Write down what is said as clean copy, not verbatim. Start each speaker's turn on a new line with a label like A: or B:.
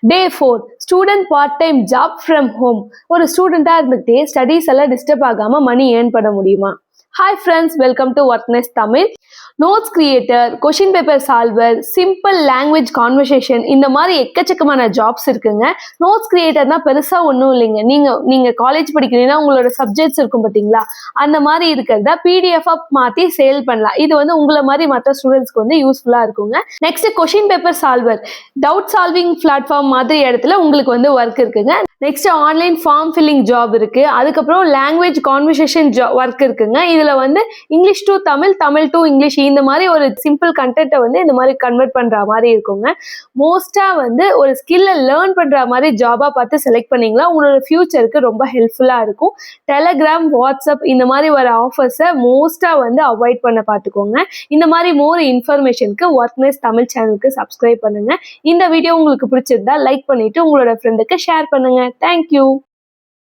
A: Day 4 student part time job from home. ஒரு ஸ்டூடெண்ட்டாக இருந்துகிட்டே ஸ்டடீஸ் எல்லாம் டிஸ்டர்ப் ஆகாமல் மணி ஏர்ன் பண்ண முடியுமா? ஹாய் ஃப்ரெண்ட்ஸ், வெல்கம் டு ஒர்க்னெஸ் Tamil. Notes creator, question paper solver, simple language conversation, இந்த மாதிரி எக்கச்சக்கமான ஜாப்ஸ் இருக்குங்க. நோட்ஸ் கிரியேட்டர்னா பெருசாக ஒன்றும் இல்லைங்க. நீங்கள் காலேஜ் படிக்கிறீங்கன்னா உங்களோட சப்ஜெக்ட்ஸ் இருக்கும் பார்த்தீங்களா, அந்த மாதிரி இருக்கிறத பிடிஎஃபாக மாற்றி சேல் பண்ணலாம். இது வந்து உங்களை மாதிரி மற்ற ஸ்டூடெண்ட்ஸ்க்கு வந்து யூஸ்ஃபுல்லாக இருக்குங்க. Next question paper solver, doubt solving platform மாதிரி இடத்துல உங்களுக்கு வந்து ஒர்க் இருக்குங்க. Next online form filling job இருக்கு. அதுக்கப்புறம் லாங்குவேஜ் கான்வர்சேஷன் ஒர்க் இருக்குங்க. இதுல வந்து English to Tamil, Tamil to English, இந்த மாதிரி ஒரு சிம்பிள் கண்டென்ட்டை வந்து இந்த மாதிரி கன்வெர்ட் பண்ற மாதிரி இருக்குங்க. மோஸ்டா வந்து ஒரு ஸ்கில்லை லேர்ன் பண்ற மாதிரி ஜாபா பார்த்து செலக்ட் பண்ணீங்களா உங்களோட ஃபியூச்சருக்கு ரொம்ப ஹெல்ப்ஃபுல்லா இருக்கும். டெலகிராம், வாட்ஸ்அப் இந்த மாதிரி வர ஆஃபர்ஸை மோஸ்டா வந்து அவாய்ட் பண்ண பார்த்துக்கோங்க. இந்த மாதிரி மோர் இன்ஃபர்மேஷனுக்கு ஒர்க்னெஸ் தமிழ் சேனலுக்கு சப்ஸ்கிரைப் பண்ணுங்க. இந்த வீடியோ உங்களுக்கு பிடிச்சிருந்தா லைக் பண்ணிட்டு உங்களோட ஃப்ரெண்டுக்கு ஷேர் பண்ணுங்க. Thank you.